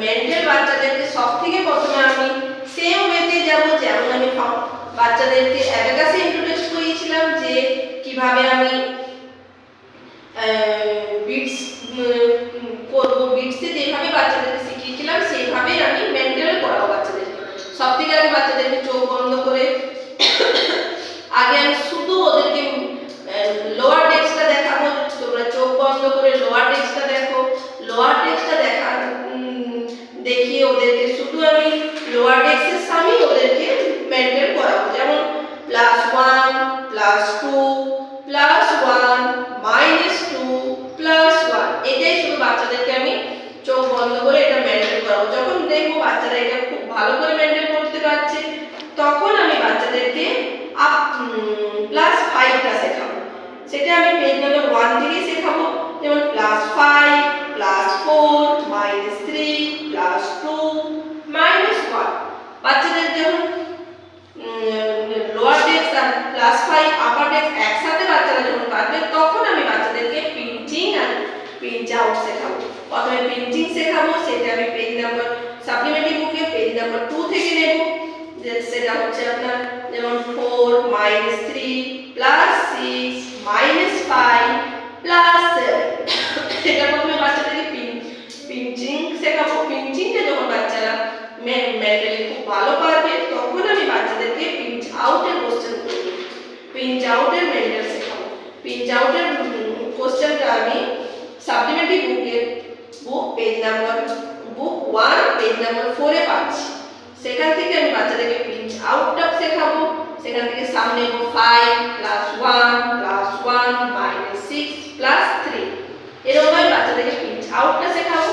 Mental বাচ্চাদেরকে সবথেকে প্রথমে আমি সেম ওয়েতে যাব, যেমন আমি বাচ্চাদেরকে অ্যাবাকাসে ইন্ট্রোডিউস করিয়েছিলাম যে কিভাবে আমি বিটস করবো, বিটসে যেভাবে বাচ্চাদেরকে শিখিয়েছিলাম সেইভাবে আমি মেন্টাল করাবো বাচ্চাদেরকে। সবথেকে আগে বাচ্চাদেরকে চোখ বন্ধ করে আগে আমি শুধু ওদেরকে লোয়ার টেক্সটটা দেখাবো। তোমরা চোখ বন্ধ করে লোয়ার টেক্সটটা দেখো। লোয়ার টেক্সটটা দেখিয়ে ওদেরকে শুধু আমি লোয়ার টেক্সটের সামনে ওদেরকে মেন্টাল করাবো, যেমন +1 +2 +1 -2 +1। এটাই শুধু বাচ্চাদেরকে আমি চোখ বন্ধ করে এটা মেন্টাল করাবো। যখন দেখবো বাচ্চারা এটা খুব ভালো করে মেন্টাল করতে পারছে, তখন আমি বাচ্চাদেরকে +5টা শেখাবো। সেটা আমি পেজ নম্বর 1 থেকে শেখাবো, যেমন +5 +4 -3 +2 -1। বাচ্চাদের যখন লোয়ার টেক্সট আর +5 আপার টেক্সট একসাথে বাচ্চারা যখন পারবে, তখন আমি বাচ্চাদেরকে পিঞ্চিং আর পিঞ্চ আউট শেখাবো। প্রথমে পিঞ্চিং শেখাবো, সেটা আমি পেজ নাম্বার সাপ্লিমেন্টারি বুকে পেজ নাম্বার 2 থেকে নেব। সেটা হচ্ছে আপনার যেমন 4 -3 +6 -5 +7। এটা প্রথমে বাচ্চাদেরকে পিঞ্চিং শেখাবো। পিঞ্চিংটা যখন বাচ্চারা মেন্টালি খুব ভালো পারবে, তখন আমি বাচ্চাদেরকে পিঞ্চ আউটের কোশ্চেন করব, পিঞ্চ আউটের মেন্টাল শেখাবো। পিঞ্চ আউটের কোশ্চেনটা আমি সাপ্লিমেন্টারি বুক পেজ নাম্বার 1 পেজ নাম্বার 4 এ পাচ্ছি। সেখান থেকে আমি বাচ্চাদেরকে পিঞ্চ আউটটা শেখাবো। সেখান থেকে সামনে 5 +1 +1 -6 +3 এরকম বাচ্চাদেরকে পিঞ্চ আউটটা শেখাবো।